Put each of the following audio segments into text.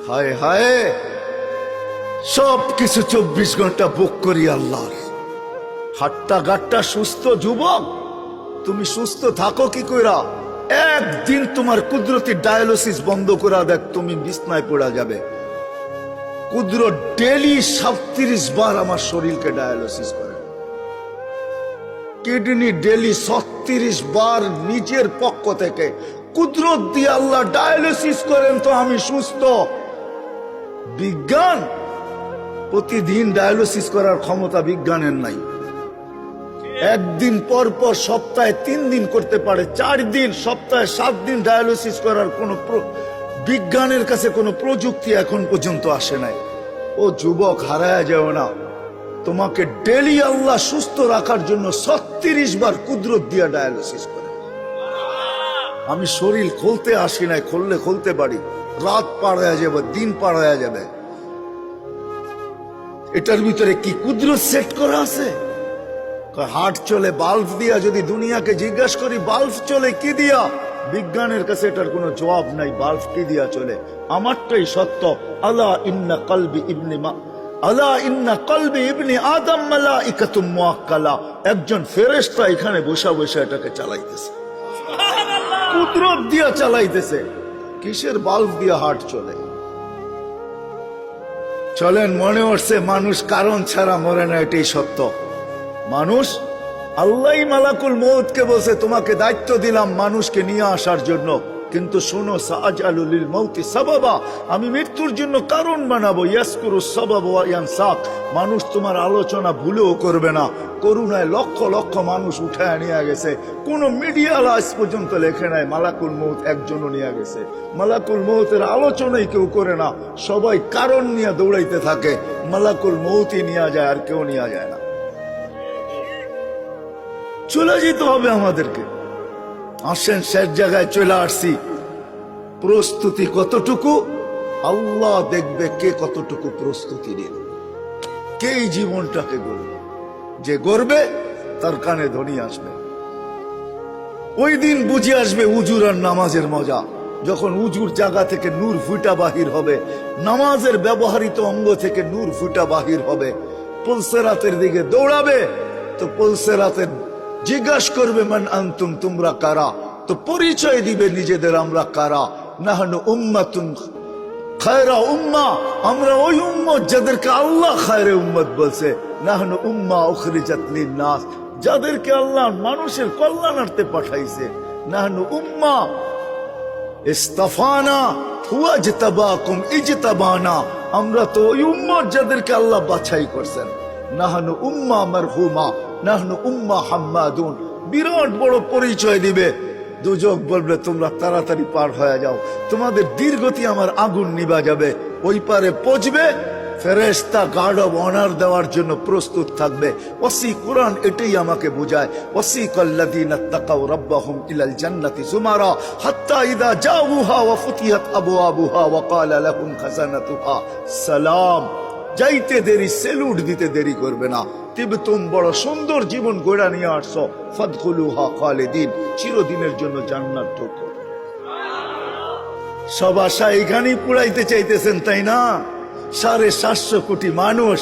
হায় হায়, সব কিছু 24 ঘন্টা বুক করি আল্লাহর। হাট্টা গাট্টা সুস্থ যুবক, তুমি সুস্থ থাকো কি কইরা? একদিন তোমার কুদরতি ডায়ালিসিস বন্ধ করা দেখ, তুমি বিছনায় পড়া যাবে। কুদরত ডেলি 37 বার আমার শরীরকে ডায়ালিসিস করে, কিডনি ডেলি 36 বার নিজের পক্ষ থেকে কুদরত দিয়ে আল্লাহ ডায়ালিসিস করেন, তো আমি সুস্থ। বিজ্ঞান প্রতিদিন ডায়ালিসিস করার ক্ষমতা বিজ্ঞানের নাই। একদিন পর পর সপ্তাহে 3 দিন করতে পারে, 4 দিন, সপ্তাহে 7 দিন ডায়ালিসিস করার কোন বিজ্ঞানের কাছে কোনো প্রযুক্তি এখন পর্যন্ত আসে নাই। ও যুবক, হারায় যাও না, তোমাকে ডেলি আল্লাহ সুস্থ রাখার জন্য 36 বার কুদরত দিয়া ডায়ালিসিস করে। আমি শরীর খুলতে আসি নাই, খুললে খুলতে পারি, রাত পার হয়ে যাবে, দিন পার হয়ে যাবে। এটার ভিতরে কি কুদরত সেট করা আছে? হার্ট চলে বাল্ব দিয়া। যদি দুনিয়াকে জিজ্ঞাসা করি বাল্ব চলে কি দিয়া, বিজ্ঞানের কাছে এটার কোনো জবাব নাই। বাল্ব কি দিয়া চলে? আমারটাই সত্য। আলা ইন্না কলবি ইবনি আদম মালাইকাতুম মুআক্কালা। একজন ফেরেশতা এখানে বসা বসা এটাকে চালাইতেছে, কুদরত দিয়া চালাইতেছে। কিসের বাল্ব দিয়া হার্ট চলে? চলেন, মনে হচ্ছে মানুষ কারণ ছাড়া মরে না, এটাই সত্য। মানুষ, আল্লাহ মালাকুল মউতকে বলছে তোমাকে দায়িত্ব দিলাম মানুষকে নিয়ে আসার জন্য, কিন্তু শোনো, সাআজালু লিল মাউতি সাবাবা, আমি মৃত্যুর জন্য কারণ বানাবো। ইয়াসকুরু সাবাব ওয়া ইয়ানসাক, মানুষ তোমার আলোচনা ভুলেও করবে না। করুণায় লক্ষ লক্ষ মানুষ উঠায় নিয়ে গেছে, কোন মিডিয়া আজ পর্যন্ত লেখে নাই মালাকুল মউত একজনও নিয়ে গেছে। মালাকুল মউতের আলোচনাই কেউ করে না, সবাই কারণ নিয়ে দৌড়াইতে থাকে। মালাকুল মউতই নিয়ে যায়, আর কেউ নিয়ে যায় না। চলে যেতে হবে আমাদেরকে। আসেন, শেষ জায়গায় চলে আসছি। প্রস্তুতি কতটুকু আল্লাহ দেখবে, কে কতটুকু প্রস্তুতি নিল, কে এই জীবনটাকে গড়বে। যে গড়বে তার কানে ধ্বনি আসবে। ওই দিন বুঝে আসবে উজুর আর নামাজের মজা। যখন উজুর জায়গা থেকে নূর ফুটা বাহির হবে, নামাজের ব্যবহৃত অঙ্গ থেকে নূর ফুটা বাহির হবে, পুলসেরাতের দিকে দৌড়াবে, তো পুলসেরাতের জিজ্ঞাসা করবে মান আনতুম, তোমরা কারা? তো পরিচয় দিবে নিজেদের, আমরা কারা। নাহনু উম্মাতুন খায়রা উম্মা, আমরা ওই উম্মত যাদেরকে আল্লাহ খায়রে উম্মত বলছে। নাহনু উম্মা উখরিজাত লিন-নাস, যাদেরকে আল্লাহ মানুষের কল্যাণার্থে পাঠাইছে। নাহনু উম্মা ইস্তাফানা হুয়া ইজতাবাকুম ইজতাবানা, আমরা তো ওই উম্মত যাদেরকে আল্লাহ বাছাই করছেন। নাহনু উম্মা মারহুমা, নাহনু উম্মা হাম্মাদুন, বিরাট বড় পরিচয় দিবে। দুজক বলবে তোমরা তাড়াতাড়ি পার হয়ে যাও, তোমাদের দীর্ঘতি আমার আগুন নিভা যাবে। ওই পারে পৌঁছবে, ফেরেশতা গার্ড অব অনার দেওয়ার জন্য প্রস্তুত থাকবে। ওয়াসি কুরআন এটাই আমাকে বোঝায়। ওয়াসিকাল্লাযীনা তাকাউ রাব্বাহুম ইলাল জান্নাতি যুমারা হাত্তা ইযা জাউহা ওয়া ফুতিহাত আবওয়াবুহা ওয়া ক্বালা লাহুম খাযানাতুহা সালাম। যাইতে দেরি, সেলুট দিতে দেরি করবে না। তিবতুম, বড় সুন্দর জীবন গড়া নিয়ে আসছো। ফাদখুলুহা খালিদিন, চিরদিনের জন্য জান্নাত ঢোকো। সব আশা এখানেই পুরাইতে চাইতেছেন, তাই না? 750 কোটি মানুষ,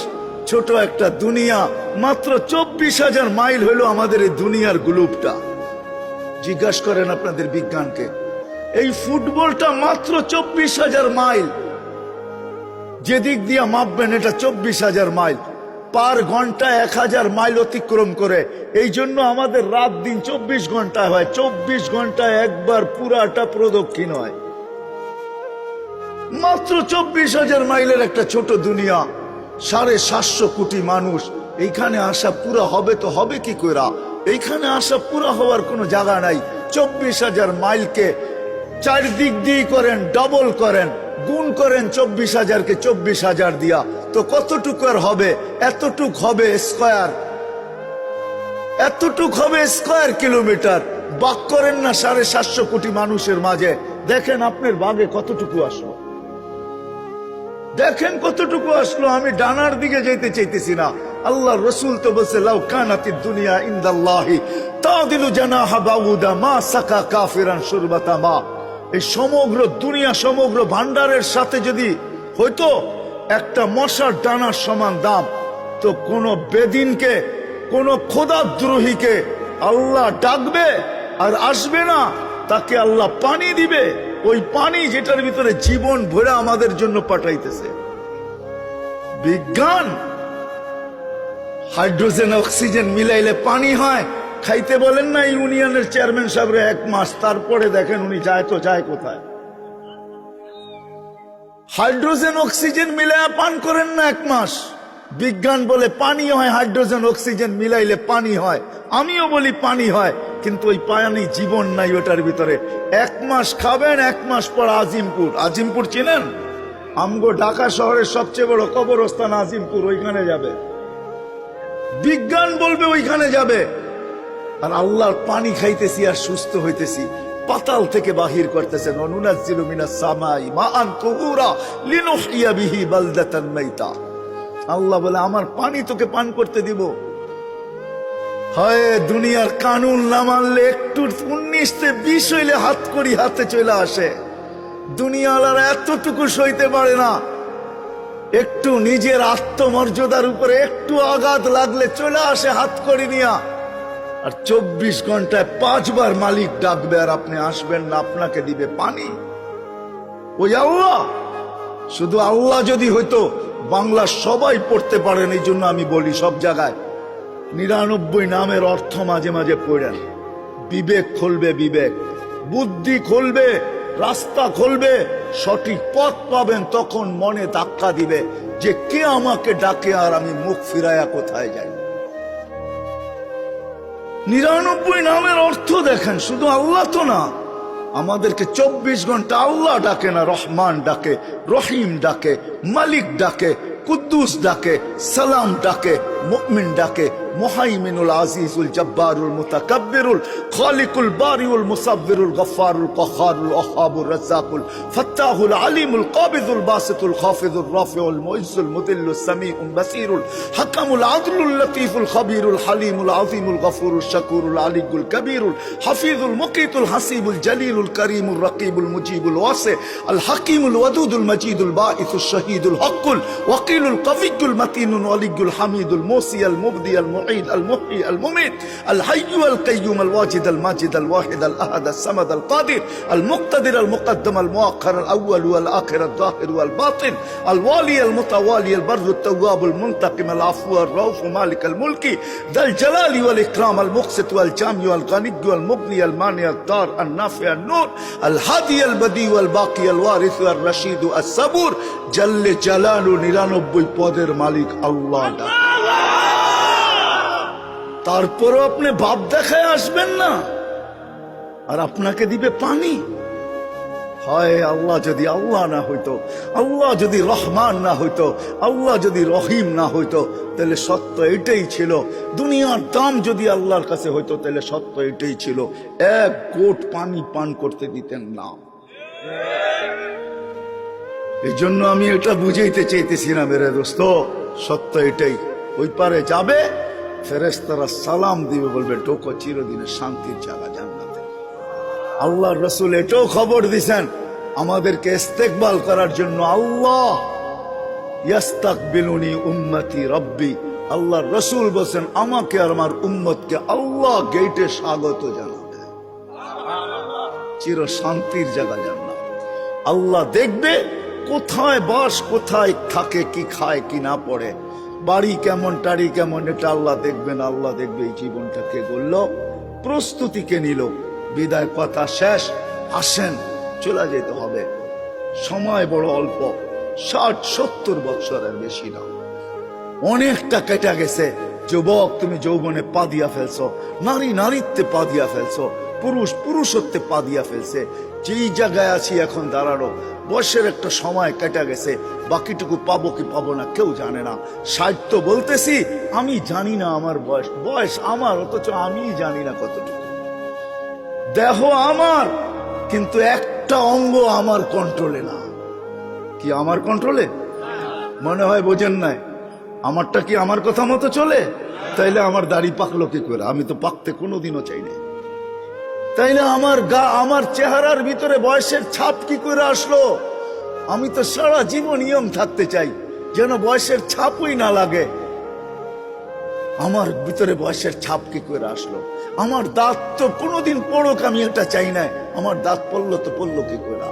ছোট একটা দুনিয়া। মাত্র 24,000 মাইল হলো আমাদের এই দুনিয়ার গ্লোবটা। জিজ্ঞাসা করেন আপনাদের বিজ্ঞানকে, এই ফুটবলটা মাত্র 24,000 মাইল। যেদিক দিয়ে মাপবেন এটা 24,000 মাইল। পার ঘন্টা 1000 মাইল অতিক্রম করে। এই জন্য আমাদের রাত দিন 24 ঘন্টায় হয়। 24 ঘন্টায় একবার পুরাটা প্রদক্ষিণ হয়। মাত্র 24,000 মাইলের একটা ছোট দুনিয়া, 750 কোটি মানুষ। এইখানে আসা পুরা হবে তো হবে কি করে? এইখানে আসা পুরা হওয়ার কোনো জায়গা নাই। 24,000 মাইলকে 4 দিক দিয়ে করেন, ডবল করেন, গুণ করেন 24,000-কে 24,000 দিয়া, তো কতটুকু আর হবে? এতটুক হবে স্কয়ার, এতটুক হবে স্কয়ার কিলোমিটার। বাক করেন না 750 কোটি মানুষের মাঝে, দেখেন আপনার বাগে কতটুকু আসলো, দেখেন কতটুকু আসলো। আমি ডানার দিকে যেতে চাইতেছি না। আল্লাহ রসুল তো বলছে লাউ কানাতিদ দুনিয়া ইনদাল্লাহি তাদিলু জানাহা বাউদা মা সাকা কাফিরান শুরবাতা মা। এই সমগ্র দুনিয়া, সমগ্র ভান্ডারের সাথে যদি হয়তো একটা মশার ডানার সমান দাম, তো কোন বেদিনকে, কোন খোদাদ্রোহীকে আল্লাহ ডাকবে আর আসবে না, তাকে আল্লাহ পানি দিবে, ওই পানি যেটার ভিতরে জীবন ভরে আমাদের জন্য পাঠাইতেছে। বিজ্ঞান হাইড্রোজেন অক্সিজেন মিলাইলে পানি হয়, খাইতে বলেন না ইউনিয়নের চেয়ারম্যান সাহেব 1 মাস, তারপরে দেখেন উনি যায় তো যায় কোথায়। হাইড্রোজেন অক্সিজেন মিলাইয়া পান করেন না 1 মাস, বিজ্ঞান বলে পানি হয়, হাইড্রোজেন অক্সিজেন মিলাইলে পানি হয়, আমিও বলি পানি হয়, কিন্তু ওই পানি জীবন নাই ওটার ভিতরে। 1 মাস খাবেন, 1 মাস পর আজিমপুর, আজিমপুর চিনেন? আমগো ঢাকা শহরের সবচেয়ে বড় কবরস্থান আজিমপুর, ওইখানে যাবে, বিজ্ঞান বলবে ওইখানে যাবে, আর আল্লাহর পানি খাইতেছি আর সুস্থ হইতেছি। পাতাল থেকে বাহির করতেছেন, অনুনাজ্জিলু মিনাস সামাই মাআন তুহুরা লিনুহইয়া বিহি বালদাতান মাইতা। আল্লাহ বলে আমার পানি তোকে পান করতে দিব। হয় দুনিয়ার কানুন না মানলে একটু 19-20 হইলে হাত করি হাতে চলে আসে। দুনিয়াওয়ালারা এতটুকু সইতে পারে না, একটু নিজের আত্মমর্যাদার উপরে একটু আঘাত লাগলে চলে আসে হাত করি নিয়া, আর 24 ঘন্টায় 5 বার মালিক ডাকবে আর আপনি আসবেন না, আপনাকে দিবে পানি। ওই আল্লাহ, শুধু আল্লাহ যদি হইতো বাংলা সবাই পড়তে পারেন, এই জন্য আমি বলি সব জায়গায় 99 নামের অর্থ মাঝে মাঝে পড়েন, বিবেক খুলবে, বিবেক বুদ্ধি খুলবে, রাস্তা খুলবে, সঠিক পথ পাবেন, তখন মনে ধাক্কা দিবে যে কে আমাকে ডাকে আর আমি মুখ ফিরাইয়া কোথায় যাই। 99 নামের অর্থ দেখেন, শুধু আল্লাহ তো না, আমাদেরকে 24 ঘন্টা আল্লাহ ডাকে না, রহমান ডাকে, রহিম ডাকে, মালিক ডাকে, কুদ্দুস ডাকে, সালাম ডাকে, মুমিন ডাকে, মুহাইমিনুল আজিজুল জব্বারুল মুতাকাব্বিরুল খালিকুল বারিউল মুসাব্বিরুল গফফারুল কহারুল ওয়াহাবুর রাজ্জাকুল ফাত্তাহুল আলিমুল কাবিদুল বাসিতুল খাফিজুর রাফিউল মুইজ্জুল মুদিল্লুস সামিউল বাসিরুল হাকামুল আদলুল লতীফুল খবীরুল হালিমুল আযীমুল গফুরুল শাকুরুল আলিকুল কবীরুল হাফিজুল মুকিতুল হাসিবুল জলিলুল করিমুল রকিবুল মুজিবুল ওয়াসি আল হাকিমুল ওয়াদুদুল মজিদুল বাঈসুল শহীদুল হকুল ওয়াকিলুল কবিয়ুল মাতিনুল ওয়ালিয়ুল হামিদুল মুসি আল মুবদি আল মুঈদ আল মুহয়ি আল মুমিত আল হাইয়্যু আল কাইয়্যুম আল ওয়াজিদ আল মাজিদ আল ওয়াহিদ আল আহাদ আল সামাদ আল কাদির আল মুক্তাদির আল মুকদ্দম আল মুআখ্খার আল আউয়াল ওয়াল আখির আল যাহির ওয়াল বাতিন আল ওয়ালি আল মুতাওয়ালি আল বাররু আত তাওয়াব আল মুনতাকিম আল আফু আর রাউফ মালিক আল মুলকি দাল জালালি ওয়াল ইকরাম আল মুকসিত ওয়াল জামি ওয়াল গানি ওয়াল মুগনি আল মানি আল দার আল নাফি আল নূর আল হাদি আল বদি ওয়াল বাকি আল ওয়ারিস আল রশিদ আল সাবুর জাল্লে জালালু 99 পদের মালিক আল্লাহ। তারপরও আপনি ভাব দেখায় আসবেন না, আর আপনাকে দিবে পানি। হয় আল্লাহ যদি আল্লাহ না হইতো, আল্লাহ যদি রহমান না হইতো, আল্লাহ যদি রহিম না হইতো, তাহলে সত্য এটাই ছিল। দুনিয়ার দাম যদি আল্লাহর কাছে হইতো, তাহলে সত্য এটাই ছিল, 1 ঘোট পানি পান করতে দিতেন না। এই জন্য আমি এটা বুঝাইতে চাইতেছি না মেরে দোস্ত, সত্য এটাই। ওই পারে যাবে, ফেরেশতারা সালাম দিবে, বলবে ঢোকো চিরদিনের শান্তির জায়গা জান্নাতে। আল্লাহর রাসূল এটাও খবর দিছেন আমাদেরকে ইস্তেকবাল করার জন্য, আল্লাহ ইস্তাকবিলুনি উম্মতি রব্বি, আল্লাহর রাসূল বলেন আমাকে আর আমার উম্মতকে আল্লাহ গেটে স্বাগত জানাবে, চির শান্তির জায়গা জান্নাত। আল্লাহ দেখবে কোথায় বাস, কোথায় থাকে, কি খায় কি না পড়ে, বাড়ি কেমন, টাড়ি কেমন, এটা আল্লাহ দেখবেন। আল্লাহ দেখবে এই জীবনটা কে গড়ল, প্রস্তুতি কে নিল। বিদায় কথা শেষ, আসেন চলে যেতে হবে, সময় বড় অল্প, 60-70 বছরের বেশি না, অনেকটা কেটে গেছে। যুবক তুমি যৌবনে পা দিয়া ফেলছো, নারী নারীত্বে পা দিয়া ফেলছো, পুরুষ পুরুষত্বে পা দিয়া ফেলছে। যেই জায়গায় আছি এখন দাঁড়ানো, বয়সের একটা সময় কেটে গেছে, বাকিটুকু পাবো কি পাবো না কেউ জানে না। 60 তো বলতেছি, আমি জানি না আমার বয়স, বয়স আমার, অথচ আমি জানি না কতটুকু। দেহ আমার, কিন্তু একটা অঙ্গ আমার কন্ট্রোলে না। কি আমার কন্ট্রোলে? মনে হয় বোঝেন নাই। আমারটা কি আমার কথা মতো চলে? তাইলে আমার দাড়ি পাকলো কি করে? আমি তো পাকতে কোনোদিনও চাইনি। তাইলে আমার গা, আমার চেহারার ভিতরে বয়সের ছাপ কি করে আসলো? আমি তো সারা জীবন নিয়ম থাকতে চাই, যেন বয়সের ছাপই না লাগে। আমার ভিতরে বয়সের ছাপ কি করে আসলো? আমার দাঁত তো কোনোদিন পড়ুক, আমি এটা চাই না। আমার দাঁত পড়লো তো পড়লো কি করে?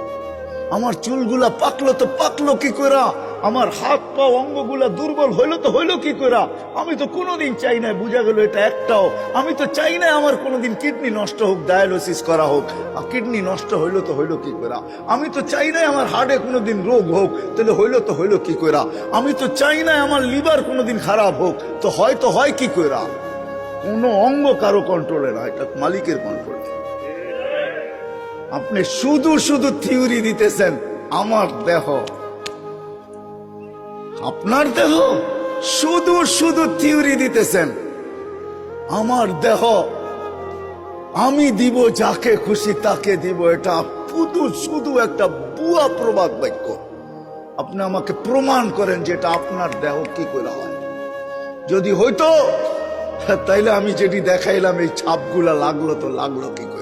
আমার চুলগুলা পাকলো তো পাকলো কি করে? আমার হাত পা অঙ্গগুলা দুর্বল হইলো তো হইলো কি করে? আমি তো কোনোদিন চাই না, বুঝা গেল এটা একটাও। আমি তো চাই না আমার কোনোদিন কিডনি নষ্ট হোক, ডায়ালিসিস করা হোক। কিডনি নষ্ট হইলো তো হইলো কি করে? আমি তো চাই না আমার হার্টে কোনোদিন রোগ হোক, তাহলে হইলো তো হইলো কি করে? আমি তো চাই না আমার লিভার কোনোদিন খারাপ হোক, তো হয় কি করে? কোনো অঙ্গ কারো কন্ট্রোলে না, এটা মালিকের কন্ট্রোলে। আপনি শুধু শুধু থিওরি দিতেছেন। আমার দেহ, আপনার দেহ, শুধু শুধু থিওরি দিতেছেন। আমার দেহ আমি দিব যাকে খুশি তাকে দিব, এটা শুধু শুধু একটা বুয়া প্রবাদ বাক্য। আপনি আমাকে প্রমাণ করেন যে এটা আপনার দেহ কি করে হয়। যদি হইতো তাইলে আমি যেটি দেখাইলাম, এই ছাপগুলা লাগলো তো লাগলো কি করে?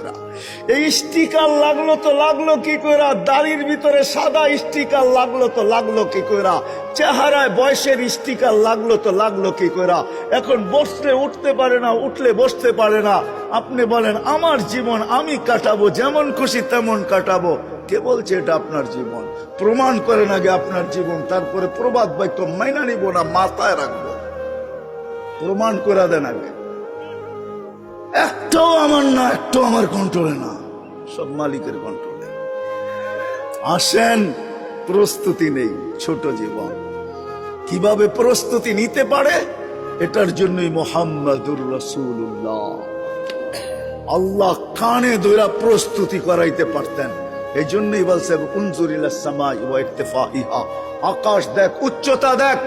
এই স্টিকার লাগলো তো লাগলো কি করে? দাড়ির ভিতরে সাদা স্টিকার লাগলো তো লাগলো কি করে? চেহারায় বয়সের স্টিকার লাগলো তো লাগলো কি করে? এখন বসলে উঠতে পারে না, উঠলে বসতে পারে না। আপনি বলেন আমার জীবন আমি কাটাবো, যেমন খুশি তেমন কাটাবো। কে বলছে এটা আপনার জীবন? প্রমাণ করেন আগে আপনার জীবন, তারপরে প্রবাদ বাক্য মাইনা নিব না, মাথায় রাখবো। প্রমাণ করে দেন আগে। একটাও আমার না, একটাও আমার কন্ট্রোলে না, সব মালিকের কন্ট্রোলে। আসেন, প্রস্তুতি নেই, ছোট জীবন কিভাবে প্রস্তুতি নিতে পারে এটার জন্যই মুহাম্মাদুর রাসূলুল্লাহ আল্লাহ কানে ধরে প্রস্তুতি করাইতে পারতেন। এই জন্যই বলছে উনজুর ইলাস সামাই ওয়া ইরতিফাইহা, আকাশ দেখ, উচ্চতা দেখ।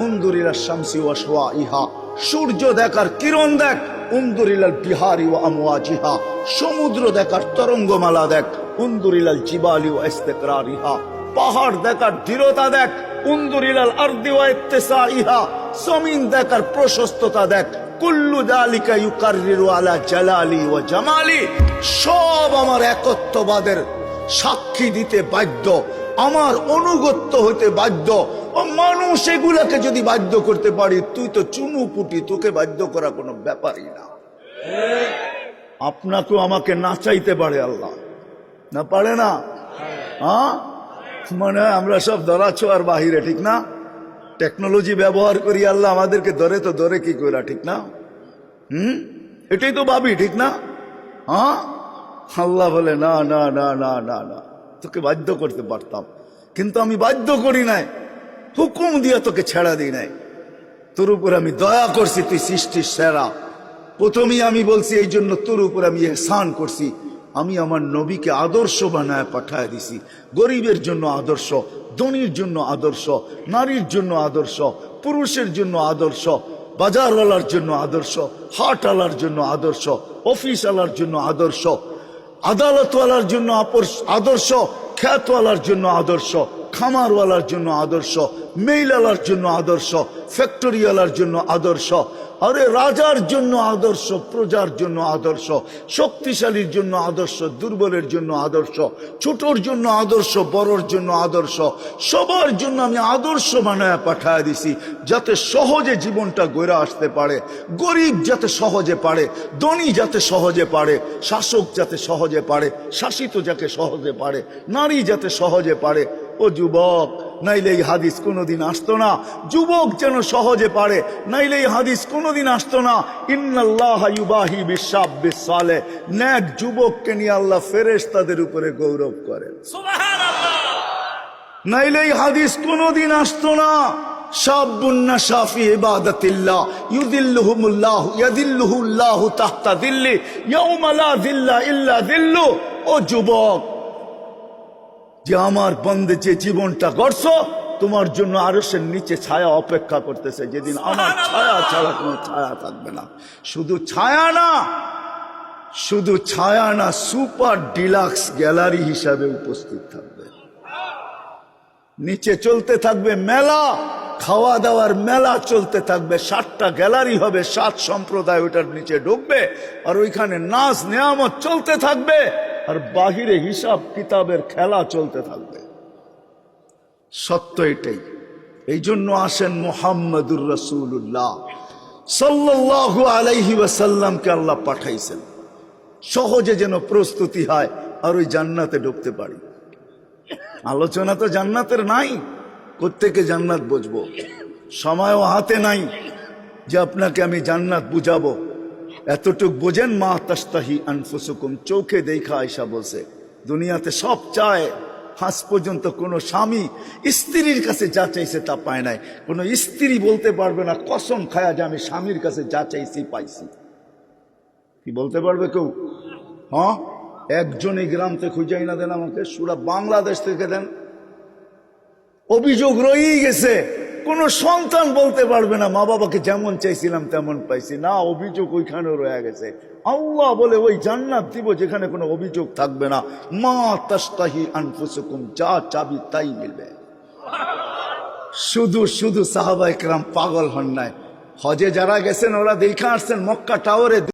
উনজুর ইলাস শামসি ওয়া শাওয়াইহা, সূর্য দেখার কিরণ দেখ। উনজুর ইলাল বিহারি ওয়া আমওয়াজিহা, সমুদ্র দেখার তরঙ্গমালা দেখ। উনজুর ইলাল জিবালি ওয়া ইস্তিকরারিহা, পাহাড় দেখার দৃঢ়তা দেখ। উনজুর ইলাল আরদি ওয়া ইত্তিসাইহা, জমিন দেখার প্রশস্ততা দেখ। কুল্লু যালিকা ইউকাররিরু আলা জালালি ওয়া জামালি, সব আমার একত্ববাদের সাক্ষী দিতে বাধ্য, আমার অনুগত্য হতে বাধ্য। ও মানুষ এগুলাকে যদি বাধ্য করতে পারি, তুই তো চুনু পুটি, তোকে বাধ্য করা কোনো ব্যাপারই না। আপনাকেও আমাকে নাচাইতে পারে আল্লাহ, না পারে না? হ্যাঁ, মানে আমরা সব ধরা ছোঁয়ার বাহিরে, ঠিক না? টেকনোলজি ব্যবহার করি, আল্লাহ আমাদেরকে ধরে তো ধরে কি করে, ঠিক না? এটাই তো ভাবি, ঠিক না? হ্যাঁ, আল্লাহ বলে না না না না না না, তোকে বাধ্য করতে পারতাম, কিন্তু আমি বাধ্য করি নাই, হুকুম দিয়ে তোকে ছেড়া দিই নাই। তোর উপর আমি দয়া করছি, তুই সৃষ্টির সেরা। প্রথমেই আমি বলছি এই জন্য তোর উপর আমি ইহসান করছি। আমি আমার নবীকে আদর্শ বানায় পাঠায় দিছি। গরিবের জন্য আদর্শ, ধনীর জন্য আদর্শ, নারীর জন্য আদর্শ, পুরুষের জন্য আদর্শ, বাজারওয়ালার জন্য আদর্শ, হাটওয়ালার জন্য আদর্শ, অফিসওয়ালার জন্য আদর্শ, আদালতওয়ালার জন্য আদর্শ, খ্যাতওয়ালার জন্য আদর্শ, খামারওয়ালার জন্য আদর্শ, মেইলওয়ালার জন্য আদর্শ, ফ্যাক্টরিওয়ালার জন্য আদর্শ। আরে রাজার জন্য আদর্শ, প্রজার জন্য আদর্শ, শক্তিশালীর জন্য আদর্শ, দুর্বলের জন্য আদর্শ, ছোটর জন্য আদর্শ, বড়র জন্য আদর্শ, সবার জন্য আমি আদর্শ বানায় পাঠায় দিছি, যাতে সহজে জীবনটা গড়ে আসতে পারে। গরিব যাতে সহজে পারে, ধনী যাতে সহজে পারে, শাসক যাতে সহজে পারে, শাসিত যাকে সহজে পারে, নারী যাতে সহজে পারে। ও যুবক, নাইলে এই হাদিস কোনোদিন আসতো না। যুবক যেন সহজে পারে, নাইলে এই হাদিস কোনোদিন আসতো না। ইন্নাল্লাহ ইউবাহি বিশাব্বিস সালেহ, নেক যুবককে নিয়ে আল্লাহ ফেরেশতাদের উপরে গৌরব করেন, সুবহানাল্লাহ। নাইলে এই হাদিস কোনোদিন আসতো না। শাবুন নাশা ফি ইবাদাতিল্লাহ ইউদিল্লুহুমুল্লাহু ইয়াদিল্লুহুল্লাহু তাহতা দিল্লি ইয়াউমা লা দিল্লা ইল্লা দিল্লু। ও যুবক, যে আমার বন্দে যে জীবনটা গড়ছো, তোমার জন্য আরশের নিচে ছায়া অপেক্ষা করতেছে, যেদিন আমার ছায়া ছাড়া কোনো ছায়া থাকবে না। শুধু ছায়া না, শুধু ছায়া না, সুপার ডিলাক্স গ্যালারি হিসাবে উপস্থিত থাকবে। নিচে চলতে থাকবে মেলা, খাওয়া দাওয়ার মেলা চলতে থাকবে। 7টা গ্যালারি হবে, 7 সম্প্রদায় ওইটার নিচে ঢুকবে, আর ওইখানে নাচ নেয়ামত চলতে থাকবে, আর বাহিরে হিসাব কিতাবের খেলা চলতে থাকবে। সত্য এটাই। এই জন্য আসেন মুহাম্মাদুর রাসূলুল্লাহ সাল্লাল্লাহু আলাইহি ওয়াসাল্লামকে আল্লাহ পাঠাইছেন সহজে যেন প্রস্তুতি হয় আর ওই জান্নাতে ঢুকতে পারি। আলোচনা তো জান্নাতের নাই, কোত্থেকে জান্নাত বুঝবো? সময়ও হাতে নাই যে আপনাকে আমি জান্নাত বুঝাবো। এতটুক বোঝেন, মা তাস্তাহি আনফুসুকুম, চোখে দেখা আয়েশা বলছে দুনিয়াতে সব চায়, আজ পর্যন্ত কোনো স্বামী স্ত্রীর কাছে যা চাইছে তা পায় নাই। কোনো স্ত্রী বলতে পারবে না কসম খায়া যে আমি স্বামীর কাছে যা চাইছি পাইছি। কি বলতে পারবে কেউ? হ্যাঁ, একজনই গ্রাম থেকে খুঁজাই না দেন আমাকে, সুরা বাংলাদেশ থেকে দেন। অভিযোগ রয়েই গেছে, কোন সন্তান বলতে পারবে না মা বাবাকে যেমন চাইছিলাম তেমন পাইছি না, অভিযোগ ওইখানেও রয়ে গেছে। আল্লাহ বলে ওই জান্নাত দিব যেখানে কোনো অভিযোগ থাকবে না। মা তাস্তাহি আনফুসুকুম, যা চাবি তাই মিলবে। শুধু শুধু সাহাবায়ে কেরাম পাগল হন নাই। হজে যারা গেছেন ওরা দেখে আসছেন মক্কা টাওয়ারে